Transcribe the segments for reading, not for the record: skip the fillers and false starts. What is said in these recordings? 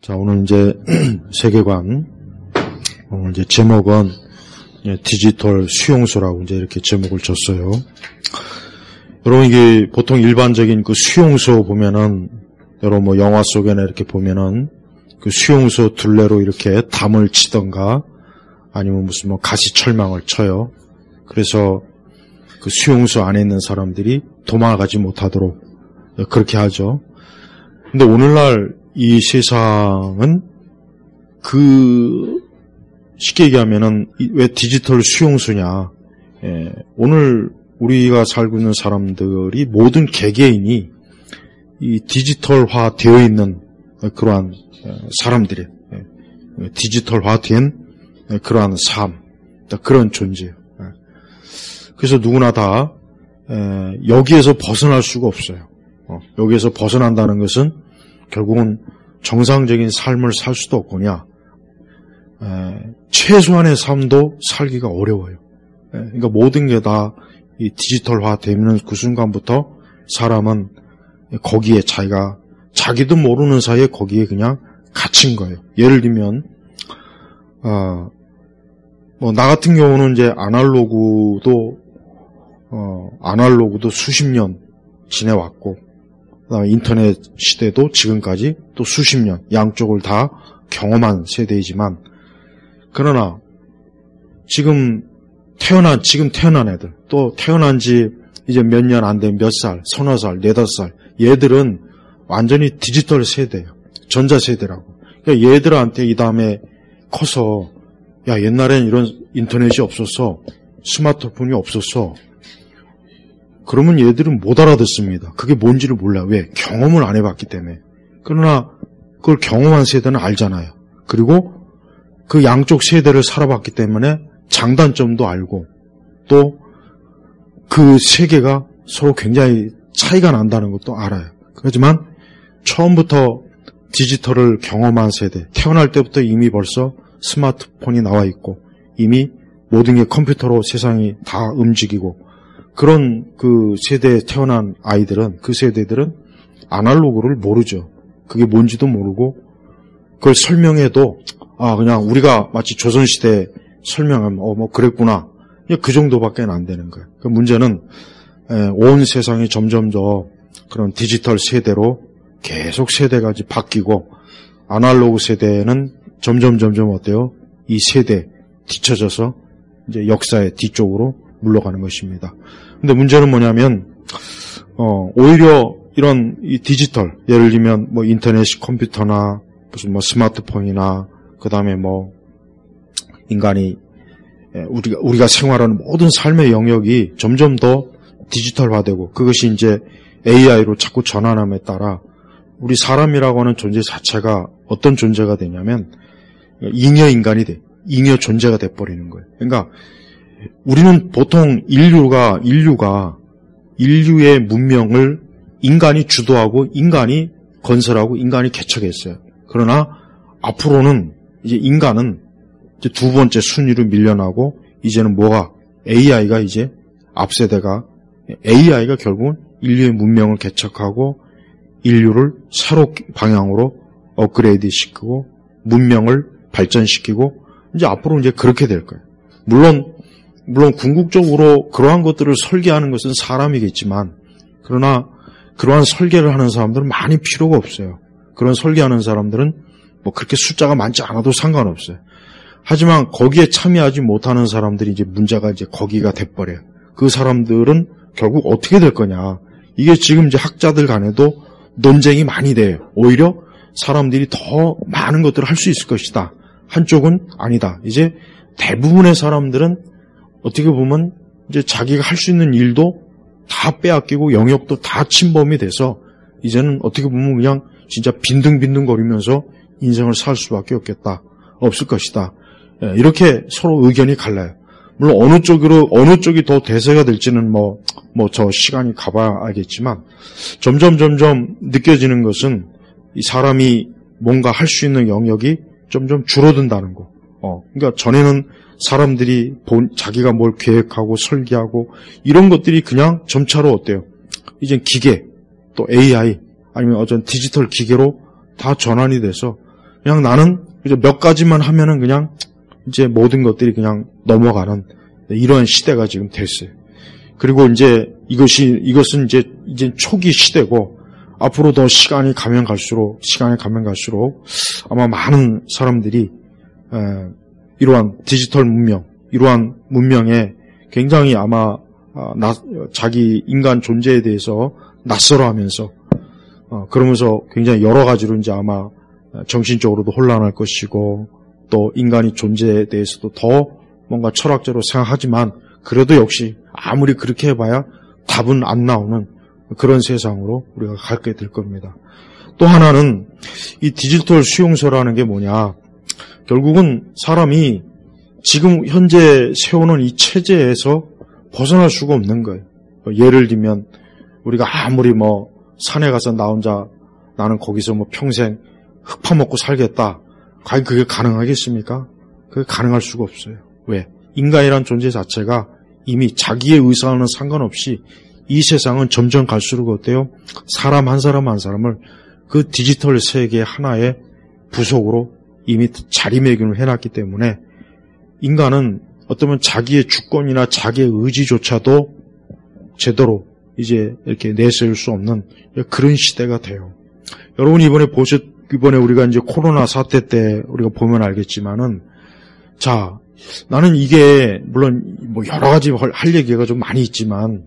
자, 오늘 이제 세계관, 오늘 이제 제목은 디지털 수용소라고 이제 이렇게 제목을 줬어요. 여러분, 이게 보통 일반적인 그 수용소 보면은, 여러분 뭐 영화 속에나 이렇게 보면은 그 수용소 둘레로 이렇게 담을 치던가 아니면 무슨 뭐 가시철망을 쳐요. 그래서 그 수용소 안에 있는 사람들이 도망가지 못하도록 그렇게 하죠. 근데 오늘날 이 세상은 쉽게 얘기하면은 왜 디지털 수용소냐. 오늘 우리가 살고 있는 사람들이 모든 개개인이 이 디지털화 되어 있는 그러한 사람들이에요. 디지털화된 그러한 삶, 그런 존재예요. 그래서 누구나 다 여기에서 벗어날 수가 없어요. 여기에서 벗어난다는 것은 결국은 정상적인 삶을 살 수도 없거냐, 최소한의 삶도 살기가 어려워요. 그러니까 모든 게 다 이 디지털화 되는 그 순간부터 사람은 거기에 자기도 모르는 사이에 거기에 그냥 갇힌 거예요. 예를 들면, 뭐, 나 같은 경우는 이제 아날로그도 수십 년 지내왔고, 그다음에 인터넷 시대도 지금까지 또 수십 년, 양쪽을 다 경험한 세대이지만, 그러나, 지금 태어난 애들, 또 태어난 지 이제 몇 년 안 된 몇 살, 서너 살, 네다섯 살, 얘들은 완전히 디지털 세대예요. 전자세대라고. 그러니까 얘들한테 이 다음에 커서, 야, 옛날엔 이런 인터넷이 없었어. 스마트폰이 없었어. 그러면 얘들은 못 알아듣습니다. 그게 뭔지를 몰라. 왜? 경험을 안 해봤기 때문에. 그러나 그걸 경험한 세대는 알잖아요. 그리고 그 양쪽 세대를 살아봤기 때문에 장단점도 알고 또 그 세계가 서로 굉장히 차이가 난다는 것도 알아요. 하지만 처음부터 디지털을 경험한 세대, 태어날 때부터 이미 벌써 스마트폰이 나와 있고 이미 모든 게 컴퓨터로 세상이 다 움직이고 그런 그 세대에 태어난 아이들은, 그 세대들은 아날로그를 모르죠. 그게 뭔지도 모르고 그걸 설명해도 그냥 우리가 마치 조선시대에 설명하면 뭐 그랬구나. 그 정도밖에 안 되는 거예요. 그 문제는 온 세상이 점점 더 그런 디지털 세대로 계속 세대가 이제 바뀌고 아날로그 세대는 점점 어때요? 이 세대 뒤처져서 이제 역사의 뒤쪽으로 물러가는 것입니다. 근데 문제는 뭐냐면 오히려 이런 이 디지털, 예를 들면 뭐 인터넷, 컴퓨터나 무슨 뭐 스마트폰이나 그다음에 뭐 인간이 우리가 생활하는 모든 삶의 영역이 점점 더 디지털화되고 그것이 이제 AI로 자꾸 전환함에 따라 우리 사람이라고 하는 존재 자체가 어떤 존재가 되냐면 잉여 인간이 돼. 잉여 존재가 돼버리는 거예요. 그러니까 우리는 보통 인류의 문명을 인간이 주도하고 인간이 건설하고 인간이 개척했어요. 그러나 앞으로는 이제 인간은 이제 두 번째 순위로 밀려나고 이제는 AI가 이제 앞세대가 AI가 결국은 인류의 문명을 개척하고 인류를 새로 방향으로 업그레이드 시키고 문명을 발전시키고 이제 앞으로 이제 그렇게 될 거예요. 물론 궁극적으로 그러한 것들을 설계하는 것은 사람이겠지만 그러나 그러한 설계를 하는 사람들은 많이 필요가 없어요. 그런 설계하는 사람들은 뭐 그렇게 숫자가 많지 않아도 상관없어요. 하지만 거기에 참여하지 못하는 사람들이 이제 문제가 이제 거기가 돼버려요. 그 사람들은 결국 어떻게 될 거냐. 이게 지금 이제 학자들 간에도 논쟁이 많이 돼요. 오히려 사람들이 더 많은 것들을 할 수 있을 것이다. 한쪽은 아니다. 이제 대부분의 사람들은 어떻게 보면 이제 자기가 할 수 있는 일도 다 빼앗기고 영역도 다 침범이 돼서 이제는 어떻게 보면 그냥 진짜 빈둥빈둥거리면서 인생을 살 수밖에 없을 것이다. 이렇게 서로 의견이 갈라요. 물론 어느 쪽이 더 대세가 될지는 저 시간이 가봐야 알겠지만 점점 느껴지는 것은 이 사람이 뭔가 할 수 있는 영역이 점점 줄어든다는 거. 그러니까 전에는 사람들이 자기가 뭘 계획하고 설계하고 이런 것들이 그냥 점차로 어때요? 이젠 기계, 또 AI, 아니면 어떤 디지털 기계로 다 전환이 돼서 그냥 나는 이제 몇 가지만 하면은 그냥 이제 모든 것들이 그냥 넘어가는 이런 시대가 지금 됐어요. 그리고 이제 이것은 이제 초기 시대고 앞으로 더 시간이 가면 갈수록 아마 많은 사람들이 이러한 디지털 문명, 이러한 문명에 굉장히 아마 자기 인간 존재에 대해서 낯설어하면서 그러면서 굉장히 여러 가지로 이제 아마 정신적으로도 혼란할 것이고 또 인간의 존재에 대해서도 더 뭔가 철학적으로 생각하지만 그래도 역시 아무리 그렇게 해봐야 답은 안 나오는 그런 세상으로 우리가 가게 될 겁니다. 또 하나는 이 디지털 수용소라는 게 뭐냐. 결국은 사람이 지금 현재 세우는 이 체제에서 벗어날 수가 없는 거예요. 예를 들면 우리가 아무리 산에 가서 나는 거기서 평생 흙 파먹고 살겠다. 과연 그게 가능하겠습니까? 그게 가능할 수가 없어요. 왜? 인간이란 존재 자체가 이미 자기의 의사와는 상관없이 이 세상은 점점 갈수록 어때요? 사람 한 사람을 그 디지털 세계 하나의 부속으로 이미 자리매김을 해놨기 때문에 인간은 어쩌면 자기의 주권이나 자기의 의지조차도 제대로 이제 이렇게 내세울 수 없는 그런 시대가 돼요. 여러분 이번에 우리가 이제 코로나 사태 때 우리가 보면 알겠지만은 자, 나는 이게 물론 여러 가지 할 얘기가 좀 많이 있지만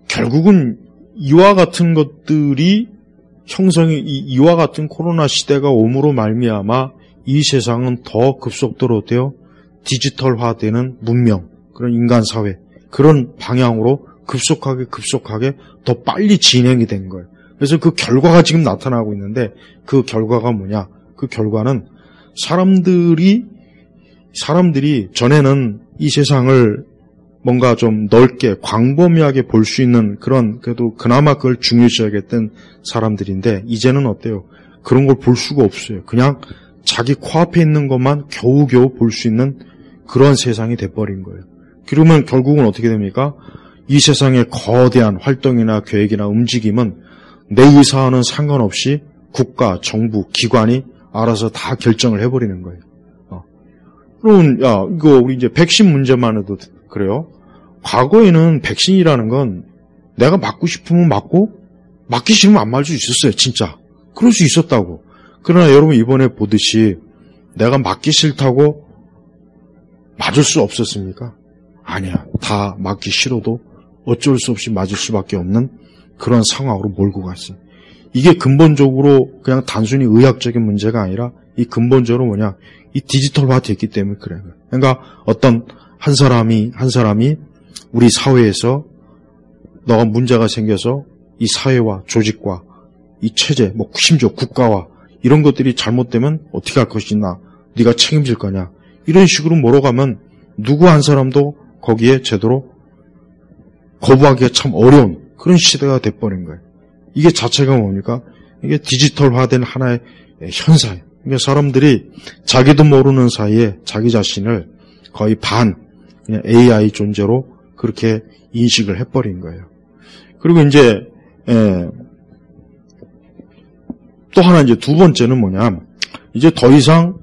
결국은 이와 같은 것들이 이와 같은 코로나 시대가 옴으로 말미암아 이 세상은 더 급속도로 어때요? 디지털화되는 문명, 그런 인간 사회, 그런 방향으로 급속하게 더 빨리 진행이 된 거예요. 그래서 그 결과가 지금 나타나고 있는데 그 결과가 뭐냐? 그 결과는 사람들이 전에는 이 세상을 뭔가 좀 넓게 광범위하게 볼 수 있는 그래도 그나마 그걸 중요시 여겼던 사람들인데 이제는 어때요? 그런 걸 볼 수가 없어요. 그냥 자기 코앞에 있는 것만 겨우겨우 볼 수 있는 그런 세상이 돼버린 거예요. 그러면 결국은 어떻게 됩니까? 이 세상의 거대한 활동이나 계획이나 움직임은 내 의사와는 상관없이 국가, 정부, 기관이 알아서 다 결정을 해버리는 거예요. 그럼 이거 우리 이제 백신 문제만 해도 그래요. 과거에는 백신이라는 건 내가 맞고 싶으면 맞고 맞기 싫으면 안 맞을 수 있었어요. 진짜. 그럴 수 있었다고. 그러나 여러분 이번에 보듯이 내가 맞기 싫다고 맞을 수 없었습니까? 아니야. 다 맞기 싫어도 어쩔 수 없이 맞을 수밖에 없는 그런 상황으로 몰고 갔어요. 이게 근본적으로 그냥 단순히 의학적인 문제가 아니라 이 근본적으로 뭐냐. 이 디지털화 됐기 때문에 그래요. 그러니까 어떤 한 사람이 우리 사회에서 너가 문제가 생겨서 이 사회와 조직과 이 체제, 심지어 국가와 이런 것들이 잘못되면 어떻게 할 것이냐, 네가 책임질 거냐, 이런 식으로 몰아가면 누구 한 사람도 거기에 제대로 거부하기가 참 어려운 그런 시대가 돼버린 거예요. 이게 자체가 뭡니까? 이게 디지털화된 하나의 현상이에요. 그러니까 사람들이 자기도 모르는 사이에 자기 자신을 거의 그냥 AI 존재로 그렇게 인식을 해버린 거예요. 그리고 이제 또 하나 이제 두 번째는 뭐냐? 이제 더 이상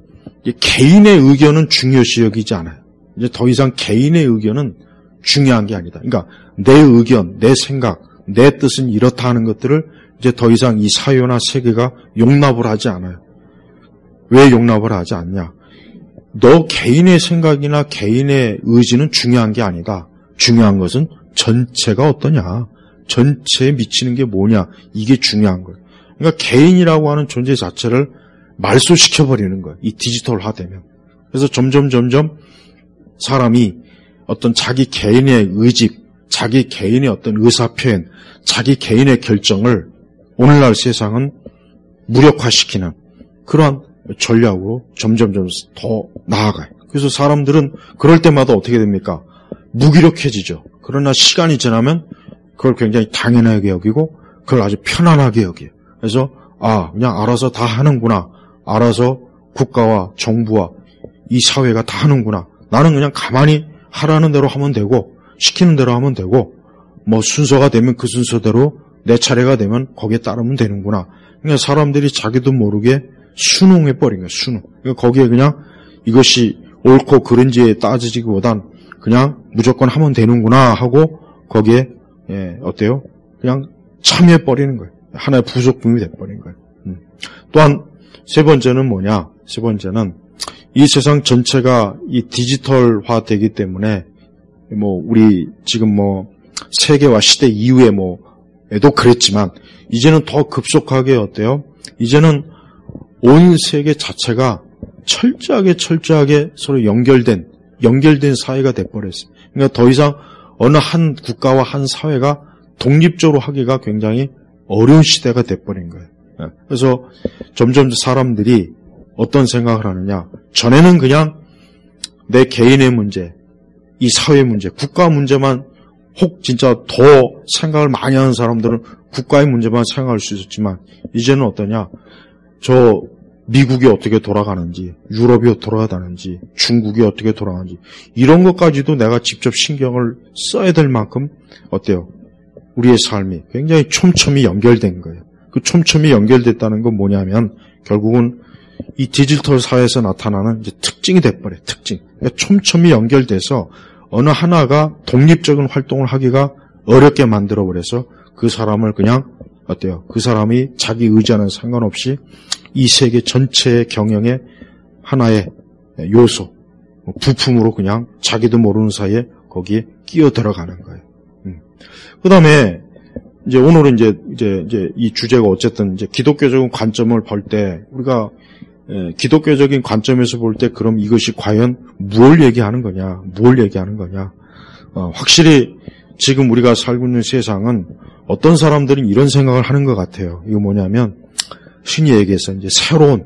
개인의 의견은 중요시 여기지 않아요. 이제 더 이상 개인의 의견은 중요한 게 아니다. 그러니까 내 의견, 내 생각, 내 뜻은 이렇다 하는 것들을 이제 더 이상 이 사회나 세계가 용납을 하지 않아요. 왜 용납을 하지 않냐? 너 개인의 생각이나 개인의 의지는 중요한 게 아니다. 중요한 것은 전체가 어떠냐? 전체에 미치는 게 뭐냐? 이게 중요한 거예요. 그러니까 개인이라고 하는 존재 자체를 말소시켜버리는 거예요. 이 디지털화되면. 그래서 점점 사람이 어떤 자기 개인의 의집, 자기 개인의 어떤 의사표현, 자기 개인의 결정을 오늘날 세상은 무력화시키는 그러한 전략으로 점점 더 나아가요. 그래서 사람들은 그럴 때마다 어떻게 됩니까? 무기력해지죠. 그러나 시간이 지나면 그걸 굉장히 당연하게 여기고 그걸 아주 편안하게 여겨요. 그래서 그냥 알아서 다 하는구나. 알아서 국가와 정부와 이 사회가 다 하는구나. 나는 그냥 가만히 하라는 대로 하면 되고 시키는 대로 하면 되고 순서가 되면 그 순서대로 내 차례가 되면 거기에 따르면 되는구나. 그러니까 사람들이 자기도 모르게 순응해버린 거예요. 순응. 그러니까 거기에 그냥 이것이 옳고 그른지에 따지기보단 그냥 무조건 하면 되는구나 하고 거기에 어때요? 그냥 참여해버리는 거예요. 하나의 부속품이 돼버린 거예요. 또한 세 번째는 뭐냐? 세 번째는 이 세상 전체가 이 디지털화 되기 때문에 우리 지금 세계화 시대 이후에 에도 그랬지만 이제는 더 급속하게 어때요? 이제는 온 세계 자체가 철저하게 서로 연결된 사회가 돼버렸어요. 그러니까 더 이상 어느 한 국가와 한 사회가 독립적으로 하기가 굉장히 어려운 시대가 돼버린 거예요. 그래서 점점 사람들이 어떤 생각을 하느냐. 전에는 그냥 내 개인의 문제, 이 사회 문제, 국가 문제만 혹 진짜 더 생각을 많이 하는 사람들은 국가의 문제만 생각할 수 있었지만 이제는 어떠냐. 저 미국이 어떻게 돌아가는지, 유럽이 어떻게 돌아가는지, 중국이 어떻게 돌아가는지 이런 것까지도 내가 직접 신경을 써야 될 만큼 어때요? 우리의 삶이 굉장히 촘촘히 연결된 거예요. 그 촘촘히 연결됐다는 건 뭐냐면 결국은 이 디지털 사회에서 나타나는 이제 특징이 돼버려요. 특징. 그러니까 촘촘히 연결돼서 어느 하나가 독립적인 활동을 하기가 어렵게 만들어버려서 그 사람을 그냥 어때요? 그 사람이 자기 의지와는 상관없이 이 세계 전체의 경영의 하나의 요소, 부품으로 그냥 자기도 모르는 사이에 거기에 끼어 들어가는 거예요. 그 다음에 이제 오늘은 이제 이 주제가 어쨌든 이제 기독교적인 관점을 볼 때 우리가 기독교적인 관점에서 볼 때 그럼 이것이 과연 뭘 얘기하는 거냐? 확실히 지금 우리가 살고 있는 세상은 어떤 사람들은 이런 생각을 하는 것 같아요. 이거 뭐냐면 흔히 얘기해서 이제 새로운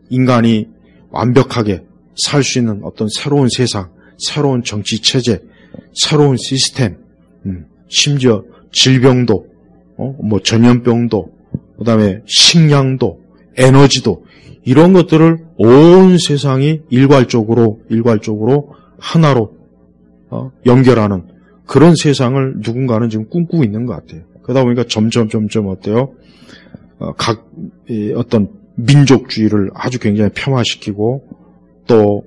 인간이 완벽하게 살 수 있는 어떤 새로운 세상, 새로운 정치 체제, 새로운 시스템, 심지어 질병도, 전염병도, 그다음에 식량도, 에너지도 이런 것들을 온 세상이 일괄적으로 하나로 연결하는 그런 세상을 누군가는 지금 꿈꾸고 있는 것 같아요. 그러다 보니까 점점 어때요? 각 어떤 민족주의를 아주 굉장히 폄하시키고 또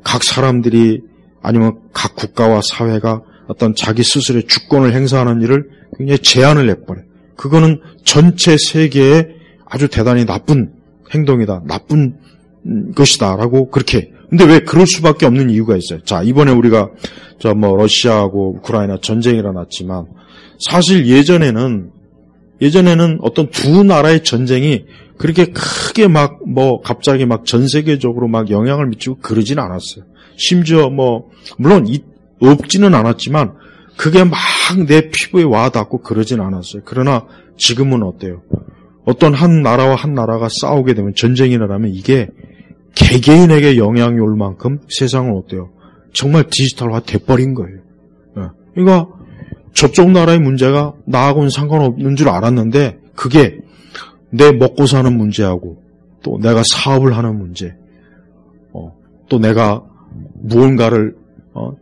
각 사람들이 아니면 각 국가와 사회가 어떤 자기 스스로의 주권을 행사하는 일을 굉장히 제한을 내버려요. 그거는 전체 세계에 아주 대단히 나쁜 행동이다. 나쁜 것이다라고 그렇게. 근데 왜 그럴 수밖에 없는 이유가 있어요. 자, 이번에 우리가 러시아하고 우크라이나 전쟁이 일어났지만 사실 예전에는 어떤 두 나라의 전쟁이 그렇게 크게 갑자기 전 세계적으로 영향을 미치고 그러진 않았어요. 심지어 물론 없지는 않았지만 그게 막 내 피부에 와 닿고 그러진 않았어요. 그러나 지금은 어때요? 어떤 한 나라와 한 나라가 싸우게 되면 전쟁이 일어나면 이게 개개인에게 영향이 올 만큼 세상은 어때요? 정말 디지털화 돼버린 거예요. 그러니까 저쪽 나라의 문제가 나하고는 상관없는 줄 알았는데 그게 내 먹고 사는 문제하고 또 내가 사업을 하는 문제, 또 내가 무언가를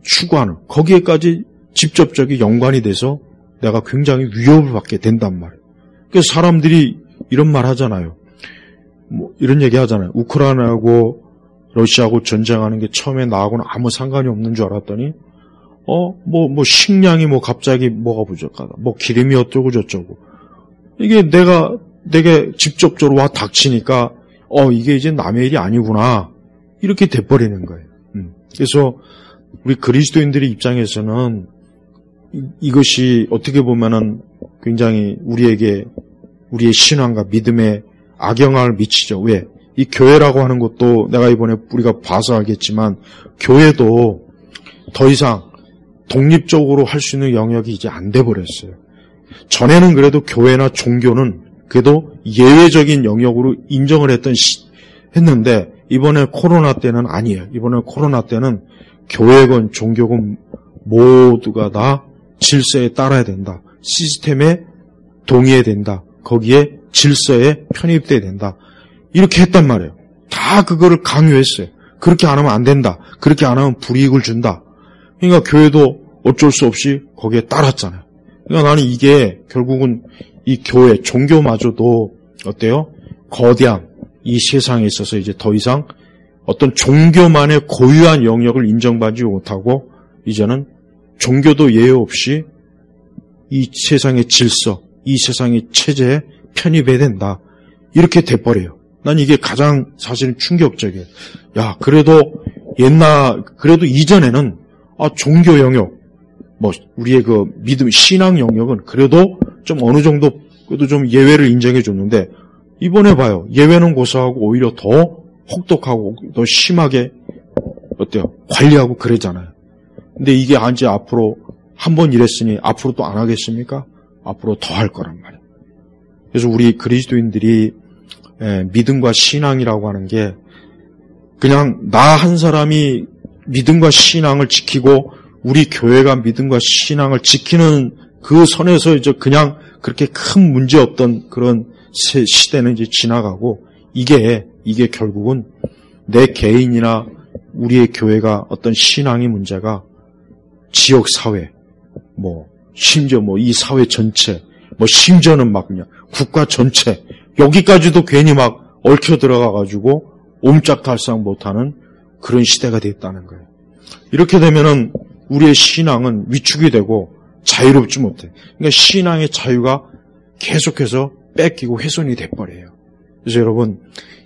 추구하는 거기에까지 직접적인 연관이 돼서 내가 굉장히 위협을 받게 된단 말이에요. 그래서 사람들이 이런 말 하잖아요. 이런 얘기 하잖아요. 우크라이나하고 러시아하고 전쟁하는 게 처음에 나하고는 아무 상관이 없는 줄 알았더니 식량이 갑자기 뭐가 부족하다. 기름이 어쩌고 저쩌고. 이게 내게 직접적으로 와 닥치니까, 이게 이제 남의 일이 아니구나. 이렇게 돼버리는 거예요. 그래서 우리 그리스도인들의 입장에서는 이것이 어떻게 보면은 굉장히 우리의 신앙과 믿음에 악영향을 미치죠. 왜? 이 교회라고 하는 것도 내가 이번에 우리가 봐서 알겠지만 교회도 더 이상 독립적으로 할 수 있는 영역이 이제 안 돼 버렸어요. 전에는 그래도 교회나 종교는 그래도 예외적인 영역으로 인정을 했는데 이번에 코로나 때는 아니에요. 이번에 코로나 때는 교회건 종교건 모두가 다 질서에 따라야 된다. 시스템에 동의해야 된다. 거기에 질서에 편입돼야 된다. 이렇게 했단 말이에요. 다 그거를 강요했어요. 그렇게 안 하면 안 된다. 그렇게 안 하면 불이익을 준다. 그러니까 교회도 어쩔 수 없이 거기에 따랐잖아요. 그러니까 나는 이게 결국은 이 교회, 종교마저도 어때요? 거대한 이 세상에 있어서 이제 더 이상 어떤 종교만의 고유한 영역을 인정받지 못하고 이제는 종교도 예외 없이 이 세상의 질서, 이 세상의 체제에 편입해야 된다. 이렇게 돼버려요. 난 이게 가장 사실은 충격적이에요. 야, 그래도 그래도 이전에는 종교 영역, 우리의 그 믿음, 신앙 영역은 그래도 좀 어느 정도, 그래도 좀 예외를 인정해 줬는데, 이번에 봐요. 예외는 고사하고 오히려 더 혹독하고 더 심하게, 어때요? 관리하고 그러잖아요. 근데 이게 이제 앞으로 한 번 이랬으니 앞으로 또 안 하겠습니까? 앞으로 더 할 거란 말이에요. 그래서 우리 그리스도인들이 믿음과 신앙이라고 하는 게 그냥 나 한 사람이 믿음과 신앙을 지키고 우리 교회가 믿음과 신앙을 지키는 그 선에서 이제 그냥 그렇게 큰 문제 없던 그런 시대는 이제 지나가고 이게 결국은 내 개인이나 우리의 교회가 어떤 신앙의 문제가 지역 사회, 심지어 이 사회 전체, 심지어는 막 그냥 국가 전체, 여기까지도 괜히 막 얽혀 들어가가지고 옴짝달싹 못하는 그런 시대가 됐다는 거예요. 이렇게 되면은 우리의 신앙은 위축이 되고 자유롭지 못해. 그러니까 신앙의 자유가 계속해서 뺏기고 훼손이 돼버려요. 그래서 여러분,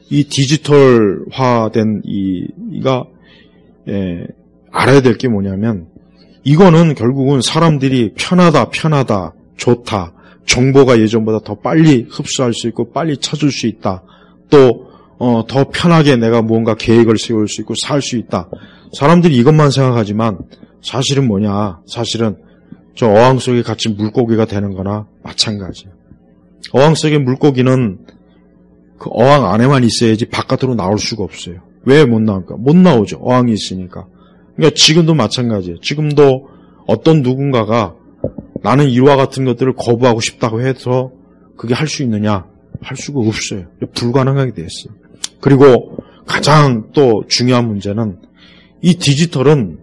이 디지털화된 이가 알아야 될 게 뭐냐면 이거는 결국은 사람들이 편하다, 좋다, 정보가 예전보다 더 빨리 흡수할 수 있고 빨리 찾을 수 있다. 또 더 편하게 내가 무언가 계획을 세울 수 있고 살 수 있다. 사람들이 이것만 생각하지만 사실은 뭐냐? 사실은 저 어항 속에 갇힌 물고기가 되는 거나 마찬가지예요. 어항 속의 물고기는 그 어항 안에만 있어야지 바깥으로 나올 수가 없어요. 왜 못 나올까? 못 나오죠. 어항이 있으니까. 그러니까 지금도 마찬가지예요. 지금도 어떤 누군가가 나는 이와 같은 것들을 거부하고 싶다고 해서 그게 할 수 있느냐? 할 수가 없어요. 불가능하게 돼 있어요. 그리고 가장 또 중요한 문제는 이 디지털은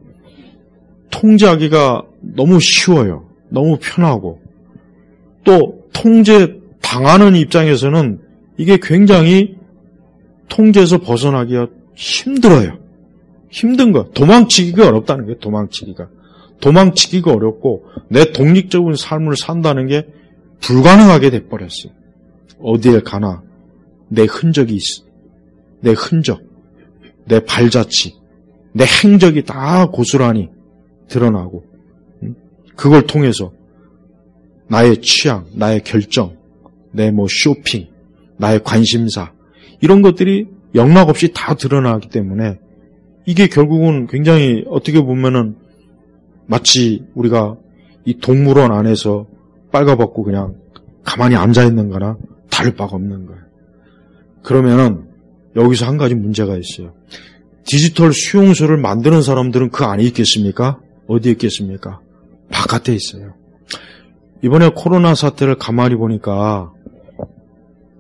통제하기가 너무 쉬워요. 너무 편하고 또 통제 당하는 입장에서는 이게 굉장히 통제에서 벗어나기가 힘들어요. 힘든 거. 도망치기가 어렵다는 거예요. 도망치기가 어렵고 내 독립적인 삶을 산다는 게 불가능하게 돼버렸어요. 어디에 가나 내 흔적이 있어. 내 흔적, 내 발자취, 내 행적이 다 고스란히 드러나고 그걸 통해서 나의 취향, 나의 결정, 내 쇼핑, 나의 관심사 이런 것들이 영락없이 다 드러나기 때문에 이게 결국은 굉장히 어떻게 보면은 마치 우리가 이 동물원 안에서 빨가벗고 그냥 가만히 앉아있는 거나 다를 바가 없는 거예요. 그러면은 여기서 한 가지 문제가 있어요. 디지털 수용소를 만드는 사람들은 그 안에 있겠습니까? 어디에 있겠습니까? 바깥에 있어요. 이번에 코로나 사태를 가만히 보니까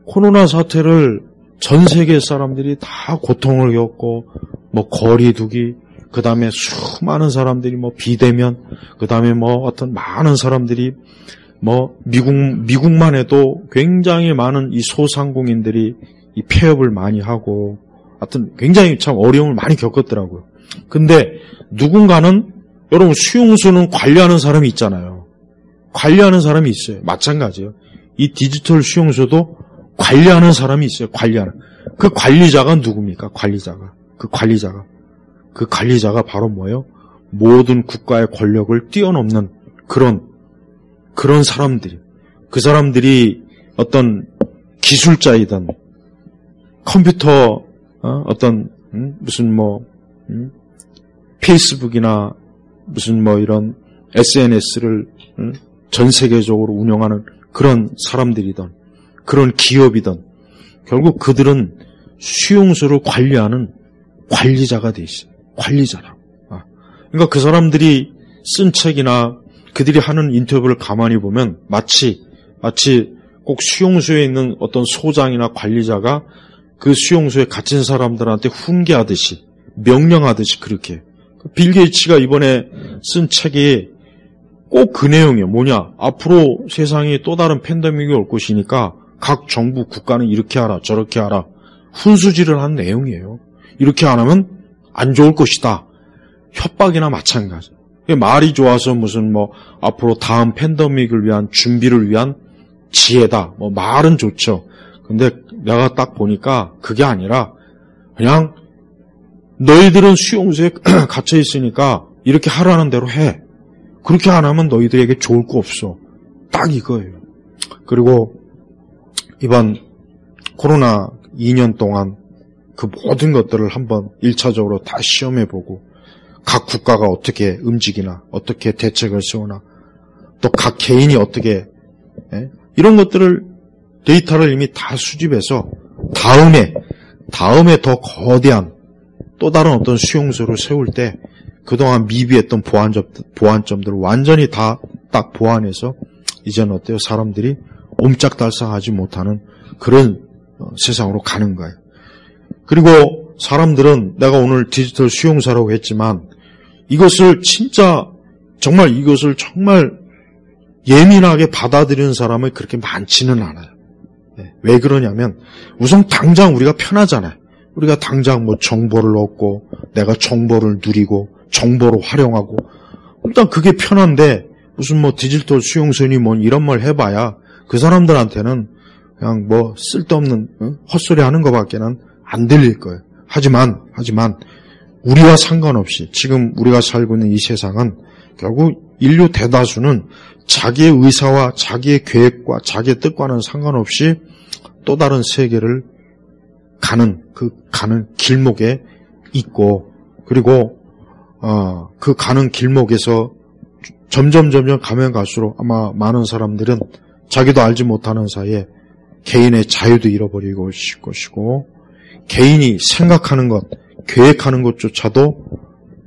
코로나 사태를 전 세계 사람들이 다 고통을 겪고 거리두기, 그 다음에 수많은 사람들이 비대면, 그 다음에 어떤 많은 사람들이 미국만 해도 굉장히 많은 이 소상공인들이 이 폐업을 많이 하고 하여튼 굉장히 참 어려움을 많이 겪었더라고요. 근데 누군가는 여러분 수용소는 관리하는 사람이 있잖아요. 관리하는 사람이 있어요. 마찬가지예요. 이 디지털 수용소도 관리하는 사람이 있어요. 그 관리자가 누굽니까? 그 관리자가 바로 뭐예요? 모든 국가의 권력을 뛰어넘는 그런 사람들이, 그 사람들이 어떤 기술자이든 컴퓨터 무슨 페이스북이나 무슨 이런 SNS를 전 세계적으로 운영하는 그런 사람들이든 그런 기업이든 결국 그들은 수용소를 관리하는 관리자가 돼 있어요. 관리자라. 그러니까 그 사람들이 쓴 책이나 그들이 하는 인터뷰를 가만히 보면 마치 꼭 수용소에 있는 어떤 소장이나 관리자가 그 수용소에 갇힌 사람들한테 훈계하듯이 명령하듯이 그렇게. 빌 게이츠가 이번에 쓴 책이 꼭 그 내용이에요. 뭐냐? 앞으로 세상에 또 다른 팬데믹이 올 것이니까 각 정부, 국가는 이렇게 하라, 저렇게 하라. 훈수질을 한 내용이에요. 이렇게 안 하면 안 좋을 것이다. 협박이나 마찬가지. 말이 좋아서 무슨 앞으로 다음 팬데믹을 위한 준비를 위한 지혜다. 말은 좋죠. 근데 내가 딱 보니까 그게 아니라 그냥 너희들은 수용소에 갇혀 있으니까 이렇게 하라는 대로 해. 그렇게 안 하면 너희들에게 좋을 거 없어. 딱 이거예요. 그리고 이번 코로나 2년 동안 그 모든 것들을 한번 1차적으로 다 시험해보고 각 국가가 어떻게 움직이나 어떻게 대책을 세우나 또 각 개인이 어떻게 이런 것들을 데이터를 이미 다 수집해서 다음에 더 거대한 또 다른 어떤 수용소를 세울 때 그동안 미비했던 보완점들을 완전히 다 딱 보완해서 이제는 어때요? 사람들이 옴짝달싹하지 못하는 그런 세상으로 가는 거예요. 그리고 사람들은 내가 오늘 디지털 수용소라고 했지만 이것을 정말 예민하게 받아들이는 사람은 그렇게 많지는 않아요. 왜 그러냐면 우선 당장 우리가 편하잖아요. 우리가 당장 정보를 얻고 내가 정보를 누리고 정보를 활용하고 일단 그게 편한데 무슨 디지털 수용소니 이런 말 해봐야 그 사람들한테는 그냥 쓸데없는 헛소리 하는 것밖에는 안 들릴 거예요. 하지만 우리와 상관없이 지금 우리가 살고 있는 이 세상은 결국 인류 대다수는 자기의 의사와 자기의 계획과 자기의 뜻과는 상관없이 또 다른 세계를 가는 길목에 있고 그리고 그 가는 길목에서 점점 가면 갈수록 아마 많은 사람들은 자기도 알지 못하는 사이에 개인의 자유도 잃어버리고 있을 것이고 개인이 생각하는 것, 계획하는 것조차도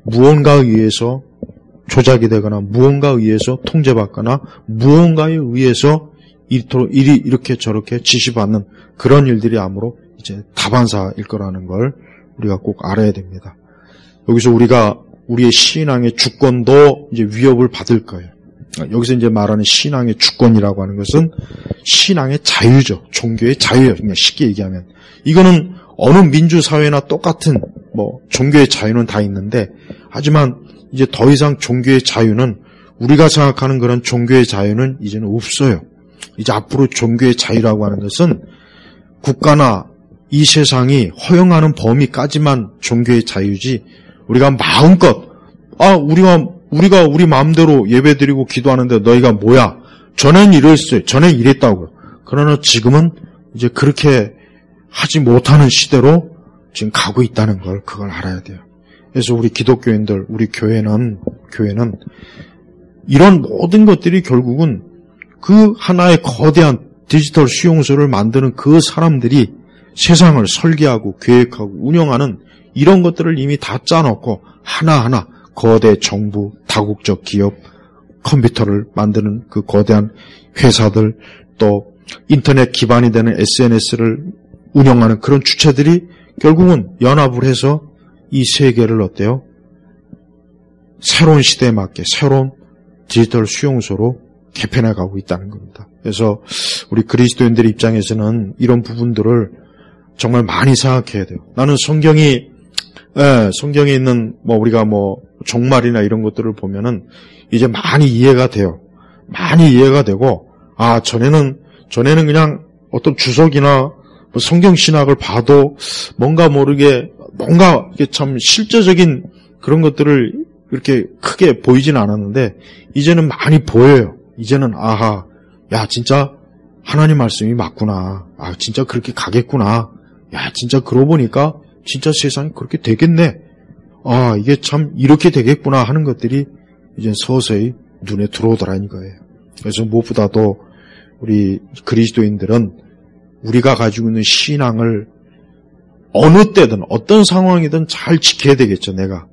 무언가에 의해서 조작이 되거나 무언가에 의해서 통제받거나 무언가에 의해서 이렇게 저렇게 지시받는 그런 일들이 아무로 이제 다반사일 거라는 걸 우리가 꼭 알아야 됩니다. 여기서 우리의 신앙의 주권도 이제 위협을 받을 거예요. 여기서 이제 말하는 신앙의 주권이라고 하는 것은 신앙의 자유죠. 종교의 자유예요. 그냥 쉽게 얘기하면. 이거는 어느 민주사회나 똑같은 종교의 자유는 다 있는데 하지만 이제 더 이상 종교의 자유는 우리가 생각하는 그런 종교의 자유는 이제는 없어요. 이제 앞으로 종교의 자유라고 하는 것은 국가나 이 세상이 허용하는 범위까지만 종교의 자유지 우리가 마음껏 우리가 우리 마음대로 예배드리고 기도하는데 너희가 뭐야? 전엔 이랬어요. 전엔 이랬다고요. 그러나 지금은 이제 그렇게 하지 못하는 시대로 지금 가고 있다는 걸 그걸 알아야 돼요. 그래서 우리 기독교인들, 우리 교회는 이런 모든 것들이 결국은 그 하나의 거대한 디지털 수용소를 만드는 그 사람들이 세상을 설계하고 계획하고 운영하는 이런 것들을 이미 다 짜놓고 하나하나 거대 정부, 다국적 기업, 컴퓨터를 만드는 그 거대한 회사들 또 인터넷 기반이 되는 SNS를 운영하는 그런 주체들이 결국은 연합을 해서 이 세계를 어때요? 새로운 시대에 맞게 새로운 디지털 수용소로 개편해 가고 있다는 겁니다. 그래서 우리 그리스도인들의 입장에서는 이런 부분들을 정말 많이 생각해야 돼요. 나는 성경에 있는 우리가 종말이나 이런 것들을 보면은 이제 많이 이해가 돼요. 많이 이해가 되고 전에는 그냥 어떤 주석이나 성경 신학을 봐도 뭔가 이게 참 실제적인 그런 것들을 이렇게 크게 보이진 않았는데 이제는 많이 보여요. 이제는 진짜 하나님 말씀이 맞구나. 진짜 그렇게 가겠구나. 진짜 그러고 보니까 진짜 세상이 그렇게 되겠네. 이게 참 이렇게 되겠구나 하는 것들이 이제 서서히 눈에 들어오더라는 거예요. 그래서 무엇보다도 우리 그리스도인들은 우리가 가지고 있는 신앙을 어느 때든 어떤 상황이든 잘 지켜야 되겠죠. 내가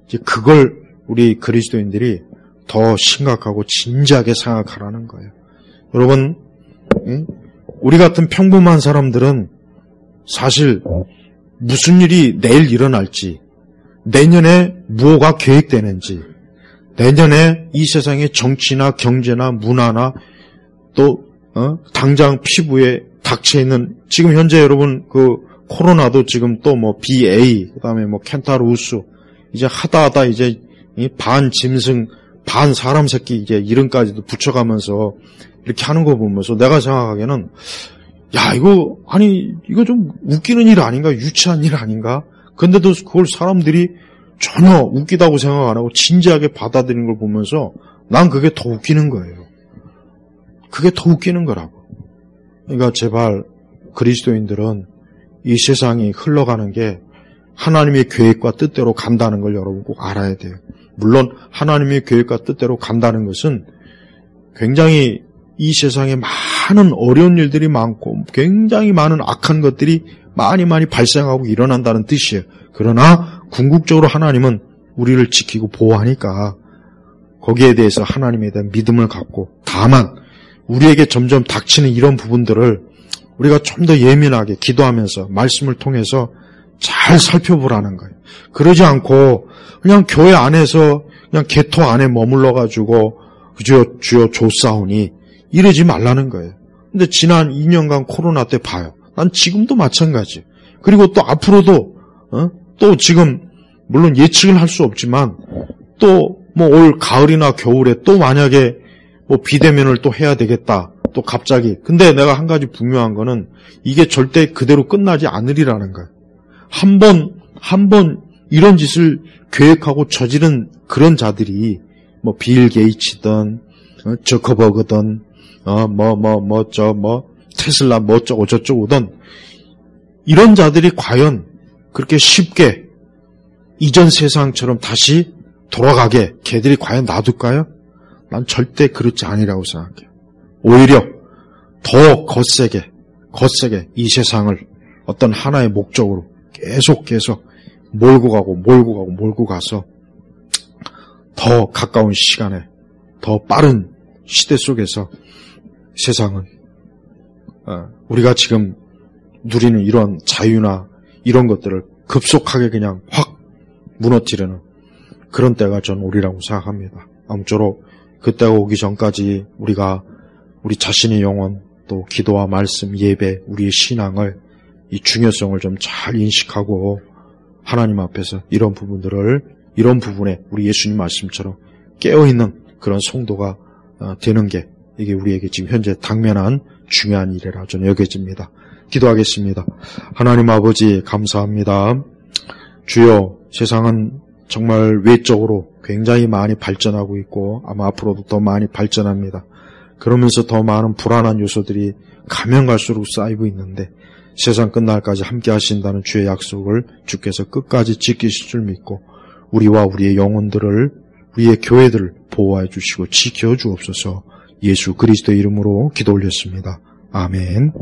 이제 그걸 우리 그리스도인들이 더 심각하고 진지하게 생각하라는 거예요. 여러분, 우리 같은 평범한 사람들은 사실 무슨 일이 내일 일어날지, 내년에 무엇가 계획되는지, 내년에 이 세상의 정치나 경제나 문화나 또 당장 피부에 닥쳐 있는 지금 현재 여러분 그 코로나도 지금 또 뭐 BA 그다음에 뭐 켄타로우스 이제 하다 이제 반 짐승 반 사람 새끼 이제 이름까지도 붙여가면서 이렇게 하는 거 보면서 내가 생각하기에는 야 이거 좀 웃기는 일 아닌가 유치한 일 아닌가 근데도 그걸 사람들이 전혀 웃기다고 생각 안 하고 진지하게 받아들이는 걸 보면서 난 그게 더 웃기는 거예요. 그게 더 웃기는 거라고. 그러니까 제발 그리스도인들은 이 세상이 흘러가는 게 하나님의 계획과 뜻대로 간다는 걸 여러분 꼭 알아야 돼요. 물론 하나님의 계획과 뜻대로 간다는 것은 굉장히 이 세상에 많은 어려운 일들이 많고 굉장히 많은 악한 것들이 많이 발생하고 일어난다는 뜻이에요. 그러나 궁극적으로 하나님은 우리를 지키고 보호하니까 거기에 대해서 하나님에 대한 믿음을 갖고 다만 우리에게 점점 닥치는 이런 부분들을 우리가 좀 더 예민하게 기도하면서 말씀을 통해서 잘 살펴보라는 거예요. 그러지 않고 그냥 교회 안에서 그냥 개토 안에 머물러가지고 주여 조사오니 이러지 말라는 거예요. 근데 지난 2년간 코로나 때 봐요. 난 지금도 마찬가지. 그리고 또 앞으로도 또 지금 물론 예측을 할 수 없지만 또 뭐 올 가을이나 겨울에 또 만약에 뭐 비대면을 또 해야 되겠다. 또 갑자기. 근데 내가 한 가지 분명한 거는 이게 절대 그대로 끝나지 않으리라는 거예요. 한 번 이런 짓을 계획하고 저지른 그런 자들이 뭐 빌 게이츠든 저커버그든 테슬라 어쩌고저쩌고든 이런 자들이 과연 그렇게 쉽게 이전 세상처럼 다시 돌아가게 걔들이 과연 놔둘까요? 난 절대 그렇지 아니라고 생각해요. 오히려 더 거세게 이 세상을 어떤 하나의 목적으로 계속 몰고 가서 더 가까운 시간에 더 빠른 시대 속에서 세상은 우리가 지금 누리는 이런 자유나 이런 것들을 급속하게 그냥 확 무너뜨리는 그런 때가 전 오리라고 생각합니다. 아무쪼록 그때가 오기 전까지 우리가 우리 자신의 영혼 또 기도와 말씀, 예배, 우리의 신앙을 이 중요성을 좀 잘 인식하고 하나님 앞에서 이런 부분에 우리 예수님 말씀처럼 깨어있는 그런 성도가 되는 게 이게 우리에게 지금 현재 당면한 중요한 일이라 저는 여겨집니다. 기도하겠습니다. 하나님 아버지 감사합니다. 주여 세상은 정말 외적으로 굉장히 많이 발전하고 있고 아마 앞으로도 더 많이 발전합니다. 그러면서 더 많은 불안한 요소들이 가면 갈수록 쌓이고 있는데 세상 끝날까지 함께 하신다는 주의 약속을 주께서 끝까지 지키실 줄 믿고 우리와 우리의 영혼들을 우리의 교회들을 보호해 주시고 지켜 주옵소서. 예수 그리스도의 이름으로 기도 올렸습니다. 아멘.